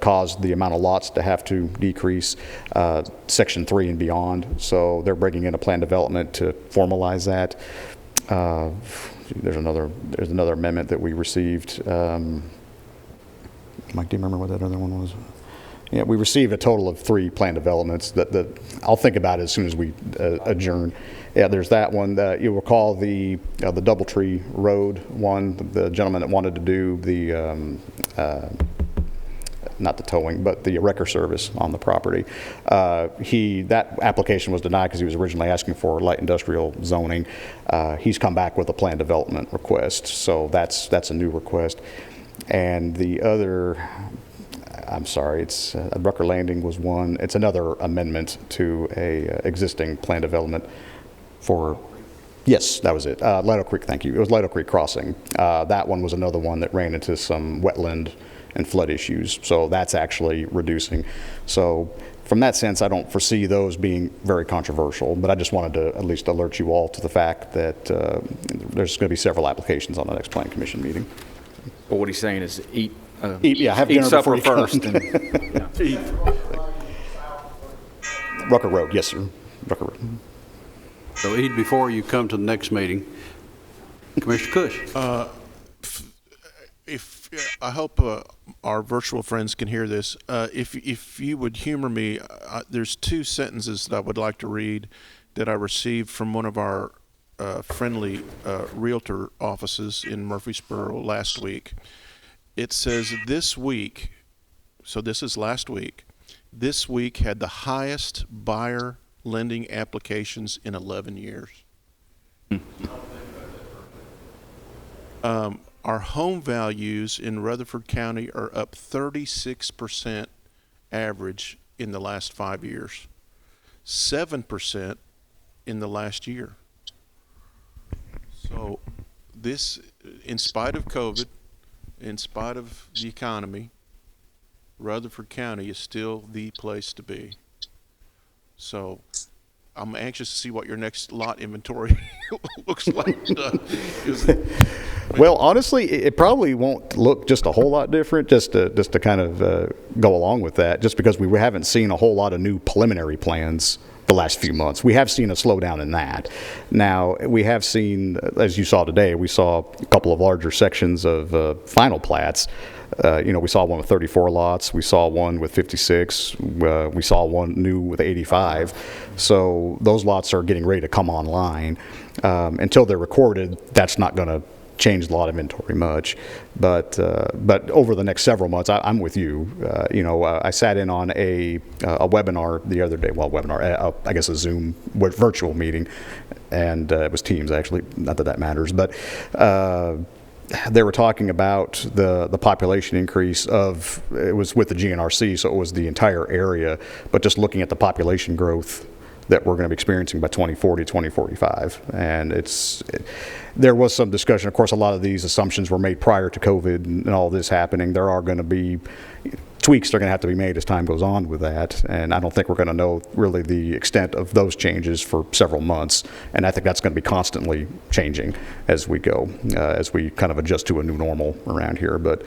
caused the amount of lots to have to decrease, Section 3 and beyond. So they're bringing in a plan development to formalize that. There's another amendment that we received. Mike, do you remember what that other one was? Yeah, we received a total of 3 plan developments that I'll think about it as soon as we adjourn. Yeah, there's that one. You'll recall the Doubletree Road one, the gentleman that wanted to do the not the towing, but the wrecker service on the property. That application was denied because he was originally asking for light industrial zoning. He's come back with a plan development request, so that's a new request. And the other, I'm sorry, it's Rucker Landing was one. It's another amendment to a existing plan development for. Yes, that was it. Lido Creek, thank you. It was Lido Creek Crossing. That one was another one that ran into some wetland and flood issues. So that's actually reducing. So from that sense, I don't foresee those being very controversial, but I just wanted to at least alert you all to the fact that there's going to be several applications on the next Plan Commission meeting. Well, what he's saying is have eat dinner supper before first. Eat. Rucker Road, yes, sir. Rucker Road. So eat before you come to the next meeting. Commissioner Cush. I hope our virtual friends can hear this. If you would humor me, there's 2 sentences that I would like to read that I received from one of our friendly realtor offices in Murfreesboro last week. It says, this week, so this is last week, this week had the highest buyer lending applications in 11 years. Our home values in Rutherford County are up 36% average in the last 5 years. 7% in the last year. So this, in spite of COVID, in spite of the economy, Rutherford County is still the place to be. So I'm anxious to see what your next lot inventory looks like. Well, honestly, it probably won't look just a whole lot different, just to kind of go along with that, just because we haven't seen a whole lot of new preliminary plans the last few months. We have seen a slowdown in that. Now, we have seen, as you saw today, we saw a couple of larger sections of final plats. We saw one with 34 lots. We saw one with 56. We saw one new with 85. So those lots are getting ready to come online. Until they're recorded, that's not going to change a lot of inventory much. But over the next several months, I'm with you. I sat in on a webinar the other day. Well, I guess a Zoom virtual meeting, and it was Teams actually. Not that that matters, but. They were talking about the population increase it was with the GNRC, so it was the entire area, but just looking at the population growth that we're going to be experiencing by 2040, 2045. And there was some discussion. Of course, a lot of these assumptions were made prior to COVID and all this happening. There are going to be tweaks that are going to have to be made as time goes on with that. And I don't think we're going to know really the extent of those changes for several months. And I think that's going to be constantly changing as we go, as we kind of adjust to a new normal around here. But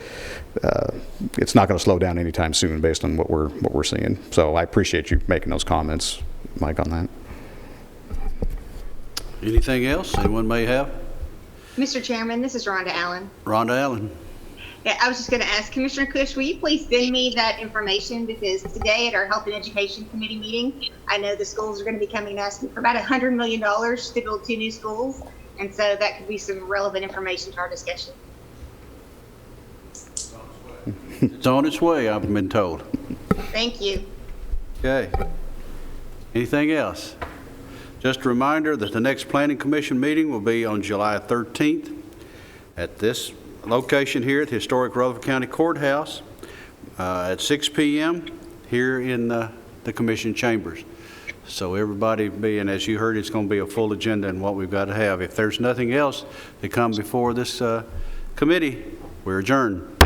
it's not going to slow down anytime soon based on what we're seeing. So I appreciate you making those comments, Mike, on that. Anything else anyone may have? Mr. Chairman, this is Rhonda Allen. Rhonda Allen. Yeah, I was just going to ask Commissioner Cush, will you please send me that information, because today at our Health and Education Committee meeting, I know the schools are going to be coming and asking for about $100 million to build 2 new schools, and so that could be some relevant information to our discussion. It's on its way, I've been told. Thank you. Okay. Anything else? Just a reminder that the next Planning Commission meeting will be on July 13th at this location here at the historic Rutherford County Courthouse at 6 p.m. here in the Commission chambers. So everybody being, as you heard, it's going to be a full agenda and what we've got to have. If there's nothing else to come before this committee, we're adjourned.